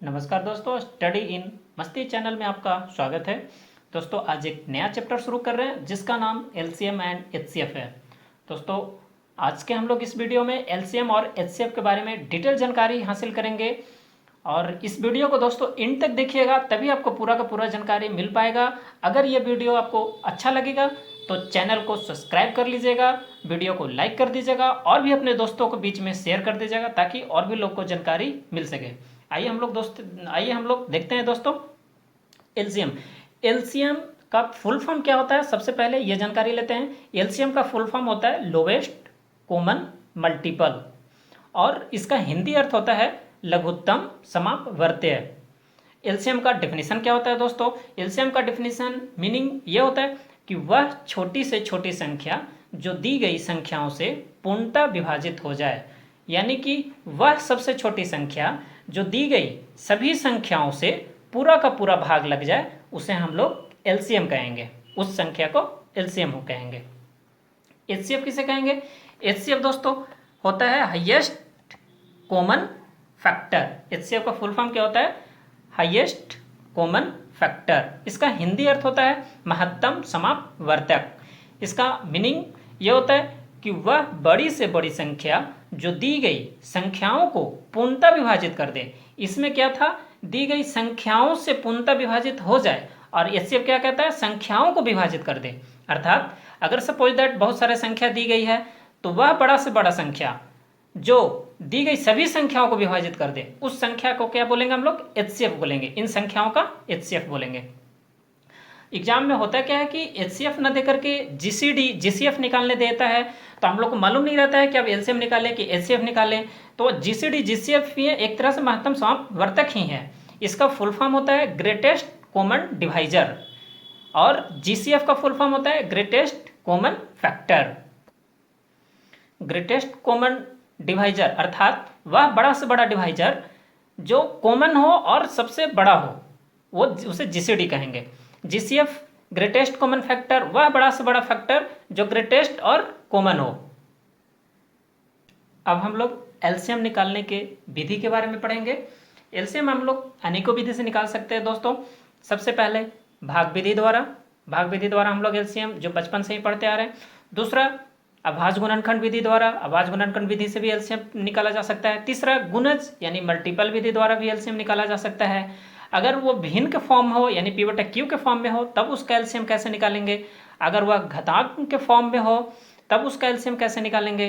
नमस्कार दोस्तों, study in मस्ती चैनल में आपका स्वागत है। दोस्तों आज एक नया चैप्टर शुरू कर रहे हैं जिसका नाम एलसीएम एंड एचसीएफ है। दोस्तों आज के हम लोग इस वीडियो में एलसीएम और एचसीएफ के बारे में डिटेल जानकारी हासिल करेंगे और इस वीडियो को दोस्तों एंड तक देखिएगा, तभी आपको पूरा का पूरा जानकारी मिल पाएगा। अगर ये वीडियो आपको अच्छा लगेगा तो चैनल को सब्सक्राइब कर लीजिएगा, वीडियो को लाइक कर दीजिएगा और भी अपने दोस्तों को बीच में शेयर कर दीजिएगा ताकि और भी लोग को जानकारी मिल सके। आइए हम लोग देखते हैं दोस्तों एलसीएम। एलसीएम का फुल फॉर्म क्या होता है, सबसे पहले ये जानकारी लेते हैं। एलसीएम का फुल फॉर्म होता है लोवेस्ट कॉमन मल्टीपल और इसका हिंदी अर्थ होता है लघुत्तम समापवर्त्य। एलसीएम का डेफिनेशन क्या होता है दोस्तों? एलसीएम का डेफिनेशन मीनिंग ये होता है कि वह छोटी से छोटी संख्या जो दी गई संख्याओं से पूर्णतः विभाजित हो जाए, यानी कि वह सबसे छोटी संख्या जो दी गई सभी संख्याओं से पूरा का पूरा भाग लग जाए उसे हम लोग एलसीएम कहेंगे, उस संख्या को एलसीएम कहेंगे। एचसीएफ किसे कहेंगे? एचसीएफ दोस्तों होता है हाईएस्ट कॉमन फैक्टर। एचसीएफ का फुल फॉर्म क्या होता है? Highest common factor. इसका हिंदी अर्थ होता है महत्तम समापवर्तक। इसका मीनिंग ये होता है कि वह बड़ी से बड़ी संख्या जो दी गई संख्याओं को पूर्णतः विभाजित कर दे। इसमें क्या था? दी गई संख्याओं से पूर्णतः विभाजित हो जाए। और एचसीएफ क्या कहता है? संख्याओं को विभाजित कर दे। अर्थात अगर सपोज दैट बहुत सारे संख्या दी गई है तो वह बड़ा से बड़ा संख्या जो दी गई सभी संख्याओं को विभाजित कर दे, उस संख्या को क्या बोलेंगे हम लोग? एचसीएफ बोलेंगे। इन संख्याओं का एचसीएफ बोलेंगे। एग्जाम में होता क्या है कि एचसीएफ न देकर के जीसीएफ निकालने देता है, तो हम लोग को मालूम नहीं रहता है कि अब एलसीएम निकालें कि एचसीएफ निकालें। तो जीसीएफ भी एक तरह से महत्तम समापवर्तक ही है। इसका फुल फॉर्म होता है ग्रेटेस्ट कॉमन डिवाइजर और जीसीएफ का फुल फॉर्म होता है greatest common factor. Greatest common divisor अर्थात वह बड़ा से बड़ा डिवाइजर जो कॉमन हो और सबसे बड़ा हो, वो उसे जीसीडी कहेंगे। जीसीएफ ग्रेटेस्ट कॉमन फैक्टर, वह बड़ा से बड़ा फैक्टर जो ग्रेटेस्ट और कॉमन हो। अब हम लोग एलसीएम निकालने के विधि के बारे में पढ़ेंगे। एलसीएम हम लोग अनेकों विधि से निकाल सकते हैं दोस्तों। सबसे पहले भाग विधि द्वारा हम लोग एलसीएम जो बचपन से ही पढ़ते आ रहे हैं। दूसरा अभाज्य गुणनखंड विधि द्वारा, अभाज्य गुणनखंड विधि से भी एलसीएम निकाला जा सकता है। तीसरा गुणज यानी मल्टीपल विधि द्वारा भी एलसीएम निकाला जा सकता है। अगर वो भिन्न के फॉर्म हो यानी पी बटा क्यू के फॉर्म में हो तब उसका एलसीएम कैसे निकालेंगे। अगर वह घातांक के फॉर्म में हो तब उसका एलसीएम कैसे निकालेंगे।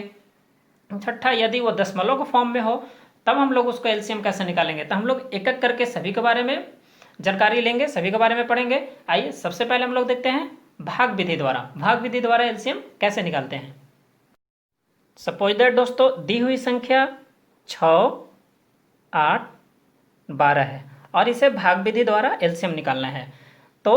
छठा, यदि वो दशमलव के फॉर्म में हो तब हम लोग उसका एलसीएम कैसे निकालेंगे। तो हम लोग एक एक करके सभी के बारे में जानकारी लेंगे, सभी के बारे में पढ़ेंगे। आइए सबसे पहले हम लोग देखते हैं भाग विधि द्वारा एलसीएम कैसे निकालते हैं। सपोज दैट दोस्तों दी हुई संख्या 6, 8, 12 है और इसे भाग विधि द्वारा एलसीएम निकालना है। तो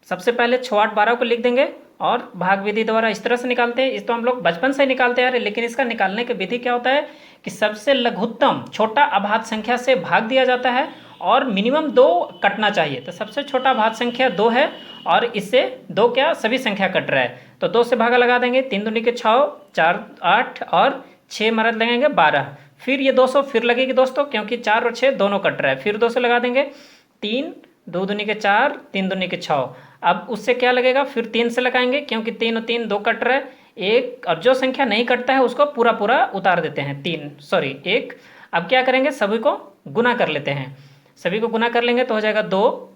सबसे पहले 6, 8, 12 को लिख देंगे और भाग विधि द्वारा इस तरह से निकालते हैं। इस तो हम लोग बचपन से निकालते आ रहे, लेकिन इसका निकालने की विधि क्या होता है कि सबसे लघुत्तम छोटा अभाज्य संख्या से भाग दिया जाता है और मिनिमम 2 कटना चाहिए। तो सबसे छोटा अभाज्य संख्या 2 है और इससे 2 क्या सभी संख्या कट रहा है, तो 2 से भागा लगा देंगे। 3 दूनी के 6, 4 8 और 6 मरद लगेंगे 12। फिर ये 200 फिर लगेगी दोस्तों, क्योंकि 4 और 6 दोनों कट रहा है। फिर 2 से लगा देंगे। 3 2 दूनी के 4, 3 दूनी के 6। अब उससे क्या लगेगा? फिर 3 से लगाएंगे, क्योंकि 3 और 3 2 कट रहा है। एक और जो संख्या नहीं कटता है उसको पूरा पूरा उतार देते हैं। 1। अब क्या करेंगे? सभी को गुना कर लेते हैं। सभी को गुना कर लेंगे तो हो जाएगा 2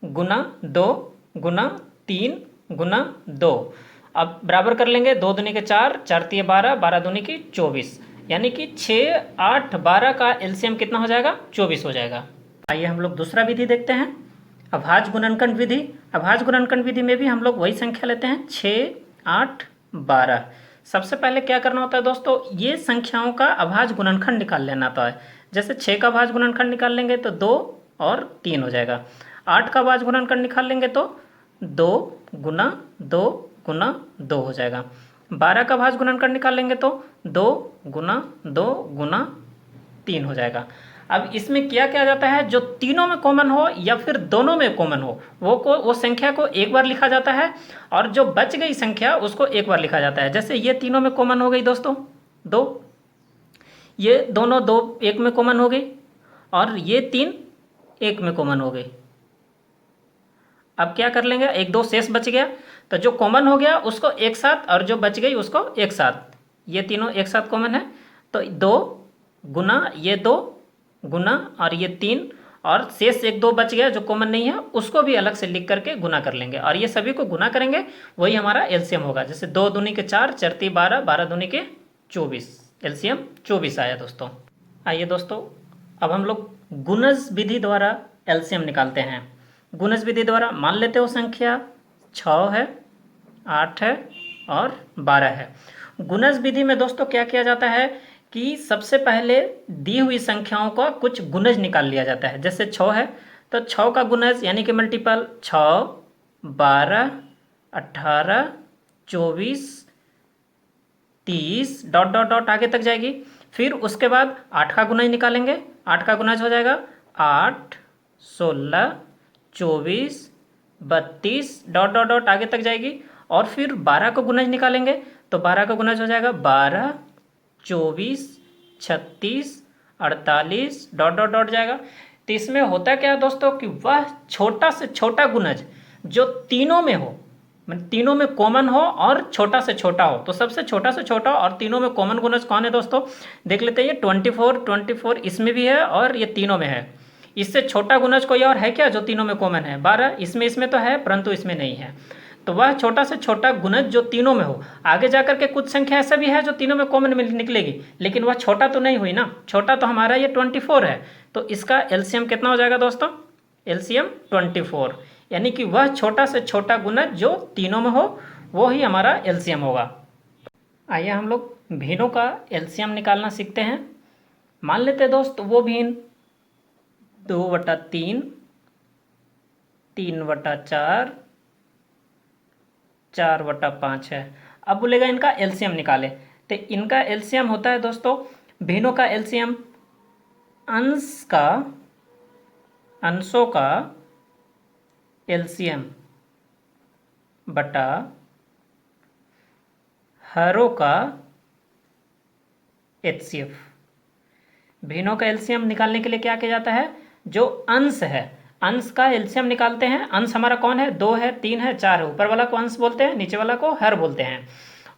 गुना 2 गुना 3 गुना 2। अब बराबर कर लेंगे। 2 दूनी के 4, 4 तिये 12, 12 दूनी की 24, यानी कि 6, 8, 12 का एलसीएम कितना हो जाएगा? 24 हो जाएगा। आइए हम लोग दूसरा विधि देखते हैं, अभाज्य गुणनखंड विधि। अभाज्य गुणनखंड विधि में भी हम लोग वही संख्या लेते हैं 6, 8, 12। सबसे पहले क्या करना होता है दोस्तों? ये संख्याओं का अभाज्य गुणनखंड निकाल लेना होता है। जैसे 6 का अभाज्य गुणनखंड निकाल लेंगे तो 2 और 3 हो जाएगा। 8 का अभाज्य गुणनखंड निकाल लेंगे तो 2 गुना 2 गुना 2 हो जाएगा। 12 का अभाज्य गुणनखंड निकाल लेंगे तो 2 गुना 2 गुना 3 हो जाएगा। अब इसमें क्या किया जाता है? जो तीनों में कॉमन हो या फिर दोनों में कॉमन हो वो संख्या को एक बार लिखा जाता है और जो बच गई संख्या उसको एक बार लिखा जाता है। जैसे ये तीनों में कॉमन हो गई दोस्तों 2, ये दोनों 2 एक में कॉमन हो गई और ये 3 एक में कॉमन हो गई। अब क्या कर लेंगे, 1 2 शेष बच गया, तो जो कॉमन हो गया उसको एक साथ और जो बच गई उसको एक साथ, ये तीनों एक साथ कॉमन है, तो 2 गुना ये 2 गुना और ये 3 और शेष 1 2 बच गया जो कॉमन नहीं है, उसको भी अलग से लिख करके गुना कर लेंगे और ये सभी को गुना करेंगे, वही हमारा एलसीएम होगा। जैसे 2 दूनी के 4, 4 × 12, 12 दूनी के 24, एलसीएम 24 आया दोस्तों। आइए दोस्तों, अब हम लोग गुणज विधि द्वारा एलसीएम निकालते हैं। गुणज विधि द्वारा मान लेते हो संख्या 6 है, 8 है और 12 है। गुणज विधि में दोस्तों क्या किया जाता है कि सबसे पहले दी हुई संख्याओं का कुछ गुणज निकाल लिया जाता है। जैसे 6 है तो 6 का गुणज यानी कि मल्टीपल 6, 12, 18, 24, 30 डॉट डॉट डॉट आगे तक जाएगी। फिर उसके बाद 8 का गुणज निकालेंगे, 8 का गुणज हो जाएगा 8, 16, 24, 32 डॉट डॉट डॉट आगे तक जाएगी। और फिर 12 को गुणज निकालेंगे तो 12 का गुणज हो जाएगा 12, 24, 36, 48 डॉट डॉट डॉट जाएगा। तो इसमें होता क्या है दोस्तों कि वह छोटा से छोटा गुणज जो तीनों में हो, तीनों में कॉमन हो और छोटा से छोटा हो, तो सबसे छोटा से छोटा और तीनों में कॉमन गुणज कौन है दोस्तों, देख लेते हैं। ये 24 इसमें भी है और ये तीनों में है। इससे छोटा गुणज कोई और है क्या जो तीनों में कॉमन है, 12 इसमें तो है परंतु इसमें नहीं है। तो वह छोटा से छोटा गुणज जो तीनों में हो, आगे जाकर के कुछ संख्या ऐसा भी है जो तीनों में कॉमन निकलेगी, लेकिन वह छोटा तो नहीं हुई ना, छोटा तो हमारा ये 24 है। तो इसका एलसीएम कितना हो जाएगा दोस्तों, एलसीएम 24, यानी कि वह छोटा से छोटा गुणज जो तीनों में हो वो ही हमारा एलसीएम होगा। आइए हम लोग भिन्नों का एलसीएम निकालना सीखते हैं। मान लेते हैं दोस्त वो भिन्न 2/3, 3/4, 4/5 है। अब बोलेगा इनका एलसीएम निकाले, तो इनका एलसीएम होता है दोस्तों, भिन्नों का एलसीएम अंशों का एलसीएम बटा हरों का एचसीएफ। भिन्नों का एलसीएम निकालने के लिए क्या किया जाता है, जो अंश है अंश का एलसीएम निकालते हैं। अंश हमारा कौन है, 2 है, 3 है, 4 है। ऊपर वाला को अंश बोलते हैं, नीचे वाला को हर बोलते हैं।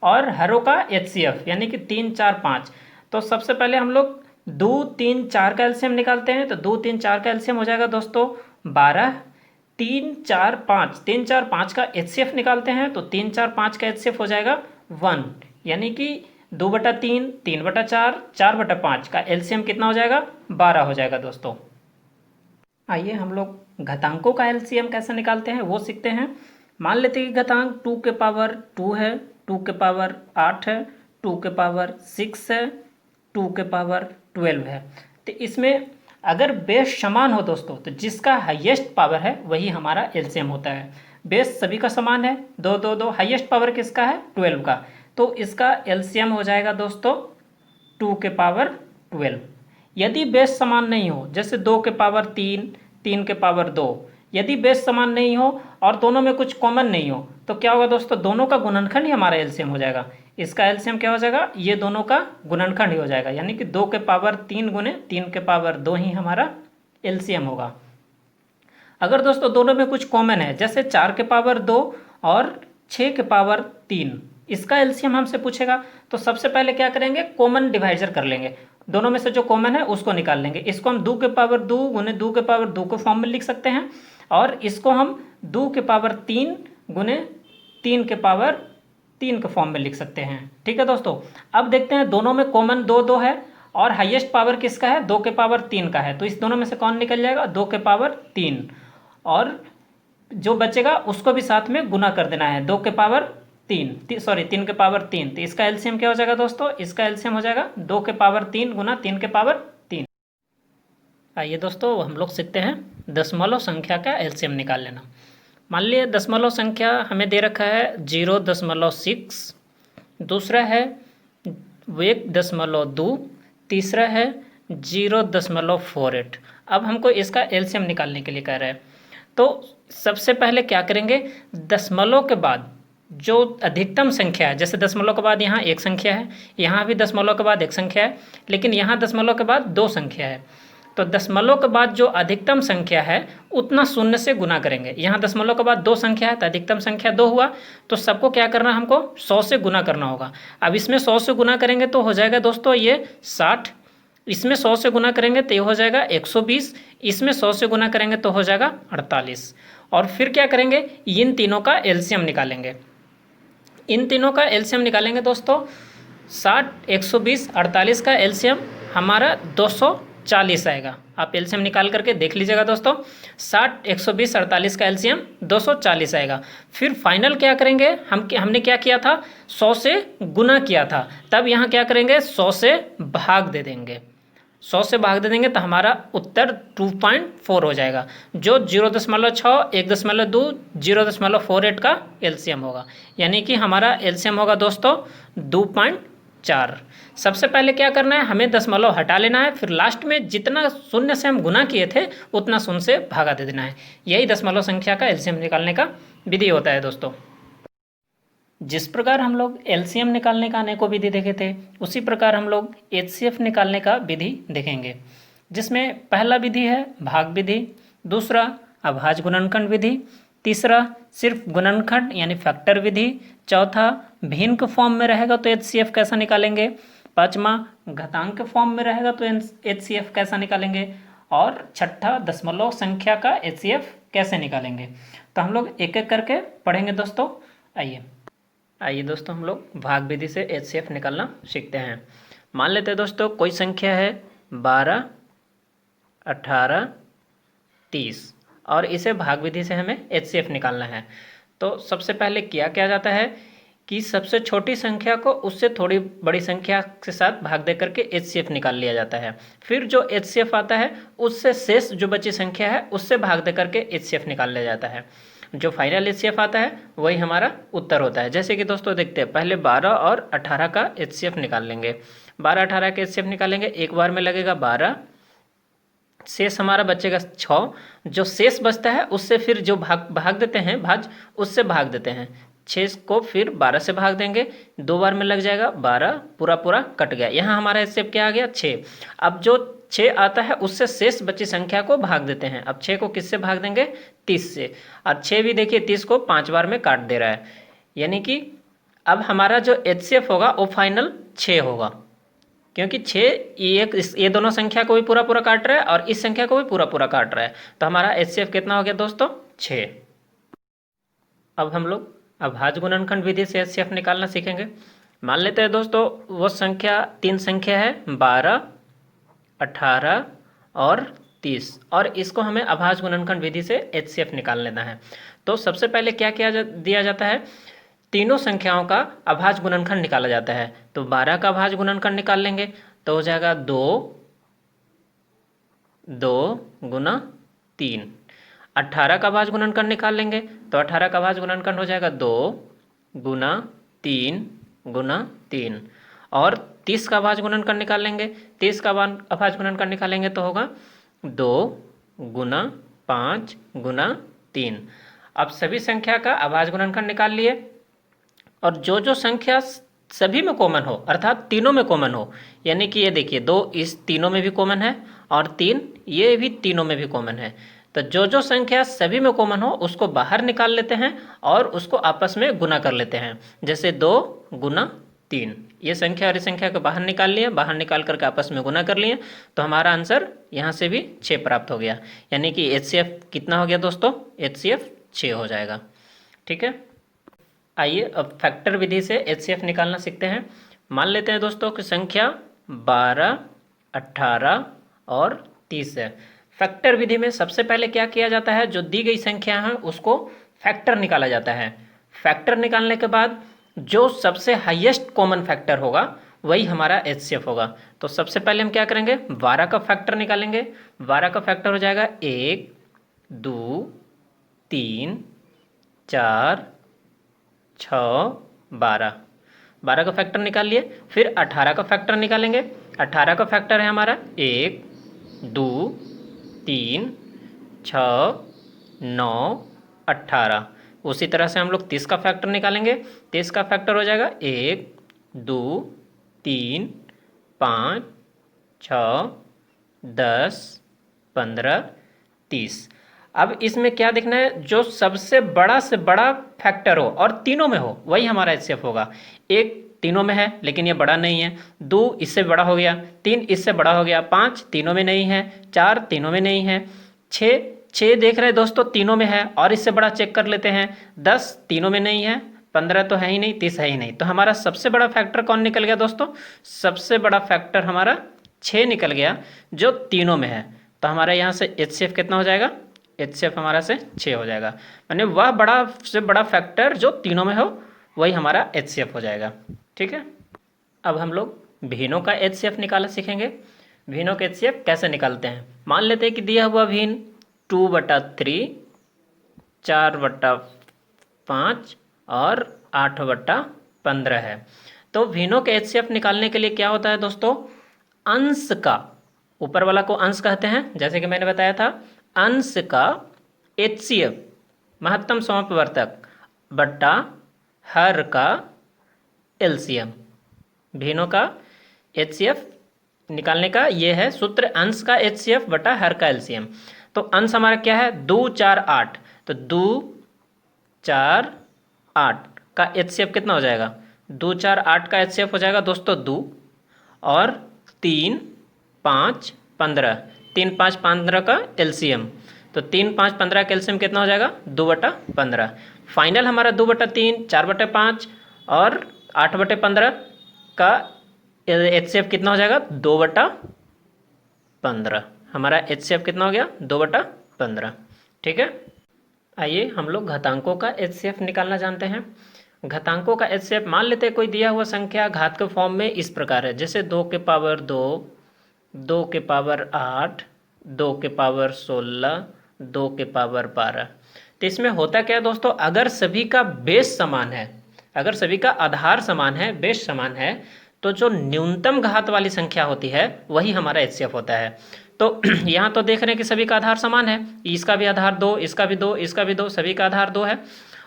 और हरों का एचसीएफ यानी कि 3 4 5। तो सबसे पहले हम लोग 2 3 4 का एलसीएम निकालते हैं। तो 2 3 4 का एलसीएम हो जाएगा दोस्तों 12। 3 4 5, 3 4 5 का एचसीएफ निकालते हैं तो 3 4 5 का एचसीएफ हो जाएगा 1, यानी कि 2/3, 3/4, 4/5 का एलसीएम कितना हो जाएगा, 12 हो जाएगा दोस्तों। आइए हम लोग घातांकों का एलसीएम कैसे निकालते हैं वो सीखते हैं। मान लेते हैं कि घातांक 2 के पावर 2 है, 2 के पावर 8 है, 2 के पावर 6 है, 2 के पावर 12 है। तो इसमें अगर बेस समान हो दोस्तों, तो जिसका हाईएस्ट पावर है वही हमारा एलसीएम होता है। बेस सभी का समान है, 2 2 2, हाईएस्ट पावर किसका है, 12 का, तो इसका एलसीएम हो जाएगा दोस्तों 2 के पावर 12। यदि बेस समान नहीं हो, जैसे 2 के पावर 3, 3 के पावर 2, यदि बेस समान नहीं हो और दोनों में कुछ कॉमन नहीं हो, तो क्या होगा दोस्तों, दोनों का गुणनखंड ही हमारा एलसीएम हो जाएगा। इसका एलसीएम क्या हो जाएगा, ये दोनों का गुणनखंड ही हो जाएगा, यानी कि 2 के पावर 3 गुने 3 के पावर 2 ही हमारा एलसीएम होगा। अगर दोस्तों दोनों में कुछ कॉमन है, जैसे 4 के पावर 2 और 6 के पावर 3, इसका एलसीएम हमसे पूछेगा, तो सबसे पहले क्या करेंगे, कॉमन डिवाइजर कर लेंगे, दोनों में से जो कॉमन है उसको निकाल लेंगे। इसको हम 2 के पावर 2 गुने 2 के पावर 2 को फॉर्म में लिख सकते हैं, और इसको हम 2 के पावर 3 गुने 3 के पावर 3 के फॉर्म में लिख सकते हैं। ठीक है दोस्तों, अब देखते हैं दोनों में कॉमन 2 2 है और हाईएस्ट पावर किसका है, 2 के पावर 3 का है, तो इस दोनों में से कौन निकल जाएगा, 2 के पावर 3, और जो बचेगा उसको भी साथ में गुना कर देना है, 2 के पावर 3 के पावर 3। तो इसका एलसीएम क्या हो जाएगा दोस्तों, इसका एलसीएम हो जाएगा 2 के पावर 3 गुना 3 के पावर 3। आइए दोस्तों हम लोग सीखते हैं दशमलव संख्या का एलसीएम निकाल लेना। मान लिया दशमलव संख्या हमें दे रखा है 0.6, दूसरा है 1.2, तीसरा है 0.48। अब हमको इसका एलसीएम निकालने के लिए कह रहा है, तो सबसे पहले क्या करेंगे, दशमलव के बाद जो अधिकतम संख्या है, जैसे दशमलव के बाद यहाँ एक संख्या है, यहाँ भी दशमलव के बाद एक संख्या है, लेकिन यहाँ दशमलव के बाद 2 संख्या है, तो दशमलव के बाद जो अधिकतम संख्या है उतना शून्य से गुना करेंगे। यहाँ दशमलव के बाद 2 संख्या है तो अधिकतम संख्या 2 हुआ, तो सबको क्या करना है, हमको 100 से गुना करना होगा। अब इसमें 100 से गुना करेंगे तो हो जाएगा दोस्तों ये 60, इसमें 100 से गुना करेंगे तो ये हो जाएगा 120, इसमें 100 से गुना करेंगे तो हो जाएगा 48। और फिर क्या करेंगे, इन तीनों का एलसीएम निकालेंगे। इन तीनों का एलसीएम निकालेंगे दोस्तों, 60, 120, 48 का एलसीएम हमारा 240 आएगा। आप एलसीएम निकाल करके देख लीजिएगा दोस्तों, 60, 120, 48 का एलसीएम 240 आएगा। फिर फाइनल क्या करेंगे, हमने क्या किया था, 100 से गुना किया था, तब यहाँ क्या करेंगे, 100 से भाग दे देंगे। 100 से भाग दे देंगे तो हमारा उत्तर 2.4 हो जाएगा, जो 0.6, 1.2, 0.48 का एलसीएम होगा। यानी कि हमारा एलसीएम होगा दोस्तों 2.4। सबसे पहले क्या करना है, हमें दशमलव हटा लेना है, फिर लास्ट में जितना शून्य से हम गुना किए थे उतना शून्य से भागा दे देना है। यही दशमलव संख्या का एलसीएम निकालने का विधि होता है दोस्तों। जिस प्रकार हम लोग एलसीएम निकालने का अनेकों विधि देखे थे, उसी प्रकार हम लोग एचसीएफ निकालने का विधि देखेंगे, जिसमें पहला विधि है भाग विधि, दूसरा अभाज्य गुणनखंड विधि, तीसरा सिर्फ गुणनखंड यानी फैक्टर विधि, चौथा भिन्न के फॉर्म में रहेगा तो एचसीएफ कैसा निकालेंगे, पांचवा घातांक के फॉर्म में रहेगा तो एचसीएफ कैसा निकालेंगे, और छठा दशमलव संख्या का एचसीएफ कैसे निकालेंगे। तो हम लोग एक एक करके पढ़ेंगे दोस्तों। आइए दोस्तों, हम लोग भाग विधि से एचसीएफ निकालना सीखते हैं। मान लेते हैं दोस्तों कोई संख्या है 12, 18, 30 और इसे भाग विधि से हमें एचसीएफ निकालना है। तो सबसे पहले क्या किया जाता है कि सबसे छोटी संख्या को उससे थोड़ी बड़ी संख्या के साथ भाग दे करके एचसीएफ निकाल लिया जाता है। फिर जो एचसीएफ आता है उससे शेष जो बची संख्या है उससे भाग दे करके एचसीएफ निकाल लिया जाता है। जो फाइनल एचसीएफ आता है वही हमारा उत्तर होता है। जैसे कि दोस्तों देखते हैं, पहले 12 और 18 का एचसीएफ निकाल लेंगे। 12, 18 का एचसीएफ निकालेंगे, एक बार में लगेगा 12, शेष हमारा बचेगा 6। जो शेष बचता है उससे फिर जो भाग देते हैं, उससे भाग देते हैं। 6 को फिर 12 से भाग देंगे, 2 बार में लग जाएगा 12, पूरा कट गया। यहाँ हमारा एचसीएफ क्या आ गया, 6। अब जो 6 आता है उससे शेष बची संख्या को भाग देते हैं। अब 6 को किससे भाग देंगे, 30 से। और 6 भी देखिए 30 को 5 बार में काट दे रहा है, यानी कि अब हमारा जो एचसीएफ होगा वो फाइनल 6 होगा, क्योंकि 6 ये दोनों संख्या को भी पूरा काट रहा है और इस संख्या को भी पूरा काट रहा है। तो हमारा एचसीएफ कितना हो गया दोस्तों, 6। अब हम लोग अभाज्य गुणनखंड विधि से एचसीएफ निकालना सीखेंगे। मान लेते हैं दोस्तों वो संख्या 3 संख्या है 12, 18 और 30, और इसको हमें अभाज्य गुणनखंड विधि से एचसीएफ निकाल लेना है। तो सबसे पहले क्या दिया जाता है, तीनों संख्याओं का अभाज्य गुणनखंड निकाला जाता है। तो 12 का अभाज्य गुणनखंड निकाल लेंगे तो हो जाएगा 2 गुना 3। 18 का अभाज्य गुणनखंड निकाल लेंगे तो 18 का अभाज्य गुणनखंड हो जाएगा 2 गुना 3 गुना 3। और 30 का अभाज्य गुणनखंड निकाल लेंगे, 30 का अभाज्य गुणनखंड निकालेंगे तो होगा 2 गुना 5 गुना 3। अब सभी संख्या का अभाज्य गुणनखंड निकाल लिए, और जो संख्या सभी में कॉमन हो, अर्थात तीनों में कॉमन हो, यानी कि ये देखिए 2 इस तीनों में भी कॉमन है और 3 ये भी तीनों में भी कॉमन है। तो जो संख्या सभी में कॉमन हो उसको बाहर निकाल लेते हैं और उसको आपस में गुना कर लेते हैं। जैसे 2 गुना 3, ये संख्या और इस संख्या को बाहर निकाल लिए, बाहर निकाल करके आपस में गुना कर लिए, तो हमारा आंसर यहाँ से भी 6 प्राप्त हो गया। यानी कि एचसीएफ कितना हो गया दोस्तों, एचसीएफ 6 हो जाएगा। ठीक है, आइए अब फैक्टर विधि से एचसीएफ निकालना सीखते हैं। मान लेते हैं दोस्तों कि संख्या 12, 18 और 30 है। फैक्टर विधि में सबसे पहले क्या किया जाता है, जो दी गई संख्या है उसको फैक्टर निकाला जाता है। फैक्टर निकालने के बाद जो सबसे हाईएस्ट कॉमन फैक्टर होगा वही हमारा एचसीएफ होगा। तो सबसे पहले हम क्या करेंगे, 12 का फैक्टर निकालेंगे। 12 का फैक्टर हो जाएगा 1, 2, 3, 4, 6, 12। 12 का फैक्टर निकाल लिए। फिर 18 का फैक्टर निकालेंगे। 18 का फैक्टर है हमारा 1, 2, 3, 6, 9, 18। उसी तरह से हम लोग 30 का फैक्टर निकालेंगे। 30 का फैक्टर हो जाएगा 1, 2, 3, 5, 6, 10, 15, 30। अब इसमें क्या देखना है, जो सबसे बड़ा से बड़ा फैक्टर हो और तीनों में हो वही हमारा एचसीएफ होगा। एक तीनों में है लेकिन ये बड़ा नहीं है, 2 इससे बड़ा हो गया, 3 इससे बड़ा हो गया, 5 तीनों में नहीं है, 4 तीनों में नहीं है, 6 देख रहे हैं दोस्तों तीनों में है और इससे बड़ा चेक कर लेते हैं, 10 तीनों में नहीं है, 15 तो है ही नहीं, 30 है ही नहीं। तो हमारा सबसे बड़ा फैक्टर कौन निकल गया दोस्तों, सबसे बड़ा फैक्टर हमारा 6 निकल गया जो तीनों में है। तो हमारा यहाँ से एचसीएफ कितना हो जाएगा, एचसीएफ हमारा से 6 हो जाएगा, यानी वह बड़ा से बड़ा फैक्टर जो तीनों में हो वही हमारा एचसीएफ हो जाएगा। ठीक है, अब हम लोग भिन्नों का एचसीएफ निकालना सीखेंगे। भिन्नों का एचसीएफ कैसे निकालते हैं, मान लेते हैं कि दिया हुआ भिन्न 2/3, 4/5 और 8/15 है। तो भिन्नों के एचसीएफ निकालने के लिए क्या होता है दोस्तों, अंश का, ऊपर वाला को अंश कहते हैं, जैसे कि मैंने बताया था, अंश का एचसीएफ महत्तम समवर्तक बट्टा हर का एलसीएम। भिन्नों का एचसीएफ निकालने का ये है सूत्र, अंश का एचसीएफ बटा हर का एलसीएम। तो अंश हमारा क्या है, 2, 4, 8, तो 2, 4, 8 का एचसीएफ कितना हो जाएगा, 2, 4, 8 का एचसीएफ हो जाएगा दोस्तों 2, और 3, 5, 15, 3, 5, 15 का एलसीएम। तो 3, 5, 15 का एलसीएम कितना हो जाएगा, 2/15। फाइनल हमारा 2/3, 4/5 और 8/15 का एचसीएफ कितना हो जाएगा, 2/15। हमारा एचसीएफ कितना हो गया, 2/15। ठीक है, आइए हम लोग घातांकों का एचसीएफ निकालना जानते हैं। घातांकों का एचसीएफ मान लेते हैं कोई दिया हुआ संख्या घात के फॉर्म में इस प्रकार है, जैसे 2 के पावर 2, 2 के पावर 8, 2 के पावर 16, 2 के पावर 12। तो इसमें होता क्या है दोस्तों, अगर सभी का बेस समान है, अगर सभी का आधार समान है, बेस समान है, तो जो न्यूनतम घात वाली संख्या होती है वही हमारा एचसीएफ होता है। तो यहाँ तो देख रहे हैं कि सभी का आधार समान है, इसका भी आधार 2, इसका भी 2, इसका भी 2, सभी का आधार 2 है,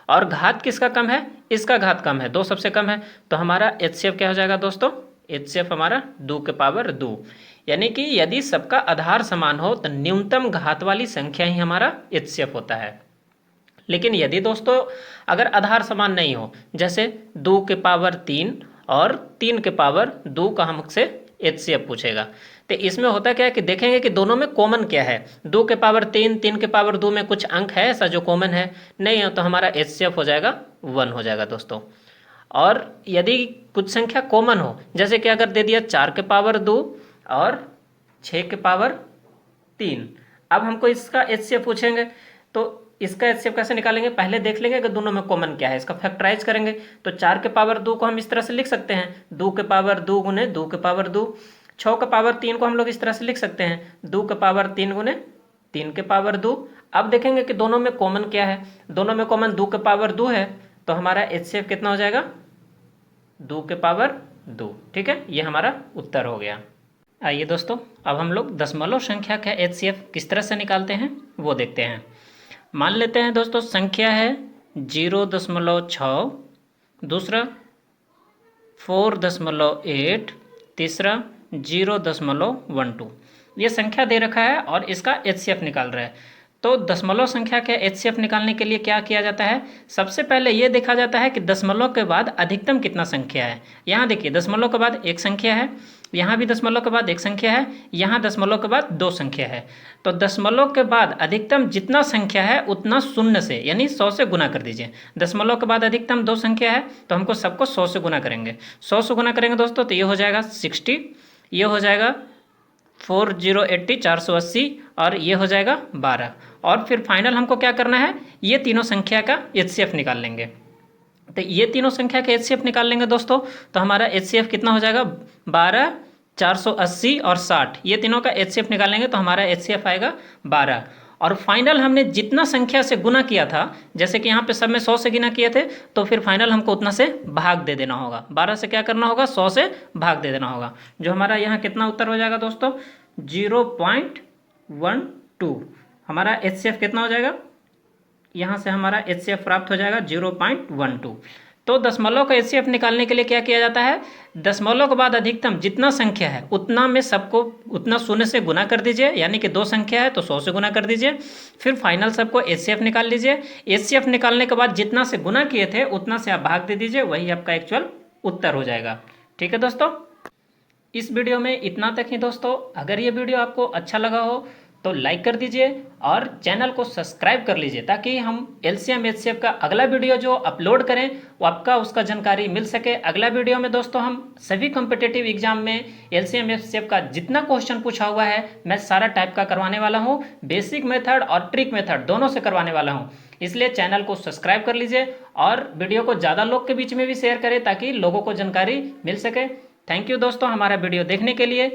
और घात किसका कम है, इसका घात कम है, 2 सबसे कम है। तो हमारा एचसीएफ क्या हो जाएगा दोस्तों, एचसीएफ हमारा 2 के पावर 2। यानी कि यदि सबका आधार समान हो तो न्यूनतम घात वाली संख्या ही हमारा एचसीएफ होता है। लेकिन यदि दोस्तों अगर आधार समान नहीं हो, जैसे 2 के पावर 3 और 3 के पावर 2 का हमसे एचसीएफ पूछेगा, तो इसमें होता क्या है कि देखेंगे कि दोनों में कॉमन क्या है, 2 के पावर 3, 3 के पावर 2 में कुछ अंक है ऐसा जो कॉमन है, नहीं है, तो हमारा एचसीएफ हो जाएगा 1 हो जाएगा दोस्तों। और यदि कुछ संख्या कॉमन हो, जैसे कि अगर दे दिया 4 के पावर 2 और 6 के पावर 3, अब हमको इसका एचसीएफ पूछेंगे, तो इसका एचसीएफ कैसे निकालेंगे, पहले देख लेंगे कि दोनों में कॉमन क्या है, इसका फैक्टराइज करेंगे। तो 4 के पावर 2 को हम इस तरह से लिख सकते हैं, 2 के पावर 2 गुने 2 के पावर 2। 6 के पावर 3 को हम लोग इस तरह से लिख सकते हैं, 2 के पावर 3 गुने 3 के पावर 2। अब देखेंगे कि दोनों में कॉमन क्या है, दोनों में कॉमन 2 के पावर 2 है, तो हमारा एचसीएफ कितना हो जाएगा, 2 के पावर 2। ठीक है, ये हमारा उत्तर हो गया। आइए दोस्तों अब हम लोग दशमलव संख्या का एचसीएफ किस तरह से निकालते हैं वो देखते हैं। मान लेते हैं दोस्तों संख्या है 0.6, दूसरा 4.8, तीसरा 0.12। ये संख्या दे रखा है और इसका एचसीएफ निकाल रहा है। तो दशमलव संख्या के एचसीएफ निकालने के लिए क्या किया जाता है, सबसे पहले ये देखा जाता है कि दशमलव के बाद अधिकतम कितना संख्या है। यहाँ देखिए दशमलव के बाद एक संख्या है, यहाँ भी दशमलव के बाद एक संख्या है, यहाँ दशमलव के बाद 2 संख्या है। तो दशमलव के बाद अधिकतम जितना संख्या है उतना शून्य से यानी 100 से गुना कर दीजिए। दशमलव के बाद अधिकतम 2 संख्या है तो हमको सबको 100 से गुना करेंगे, 100 से गुना करेंगे दोस्तों, तो ये हो जाएगा 60, ये हो जाएगा 4080 480 और ये हो जाएगा 12। और फिर फाइनल हमको क्या करना है, ये तीनों संख्या का एचसीएफ निकाल लेंगे। तो ये तीनों संख्या का एचसीएफ निकाल लेंगे दोस्तों, तो हमारा एचसीएफ कितना हो जाएगा, 12, 480 और 60। ये तीनों का एचसीएफ निकाल लेंगे तो हमारा एचसीएफ आएगा 12। और फाइनल हमने जितना संख्या से गुना किया था, जैसे कि यहाँ पे सब में 100 से गुना किए थे, तो फिर फाइनल हमको उतना से भाग दे देना होगा। 12 से क्या करना होगा, 100 से भाग दे देना होगा, जो हमारा यहाँ कितना उत्तर हो जाएगा दोस्तों, 0.12। हमारा एचसीएफ कितना हो जाएगा, यहाँ से हमारा एचसीएफ प्राप्त हो जाएगा 0.12। तो दशमलव का एचसीएफ निकालने के लिए क्या किया जाता है, दशमलव के बाद अधिकतम जितना संख्या है उतना में सबको उतना शून्य से गुना कर दीजिए, यानी कि 2 संख्या है तो 100 से गुना कर दीजिए, फिर फाइनल सबको एचसीएफ निकाल लीजिए। एचसीएफ निकालने के बाद जितना से गुना किए थे उतना से आप भाग दे दीजिए, वही आपका एक्चुअल उत्तर हो जाएगा। ठीक है दोस्तों, इस वीडियो में इतना तक ही दोस्तों। अगर ये वीडियो आपको अच्छा लगा हो तो लाइक कर दीजिए और चैनल को सब्सक्राइब कर लीजिए, ताकि हम एलसीएम एचसीएफ का अगला वीडियो जो अपलोड करें वो आपका उसका जानकारी मिल सके। अगला वीडियो में दोस्तों हम सभी कॉम्पिटिटिव एग्जाम में एलसीएम एचसीएफ का जितना क्वेश्चन पूछा हुआ है मैं सारा टाइप का करवाने वाला हूँ, बेसिक मेथड और ट्रिक मेथड दोनों से करवाने वाला हूँ। इसलिए चैनल को सब्सक्राइब कर लीजिए और वीडियो को ज़्यादा लोग के बीच में भी शेयर करें ताकि लोगों को जानकारी मिल सके। थैंक यू दोस्तों हमारा वीडियो देखने के लिए।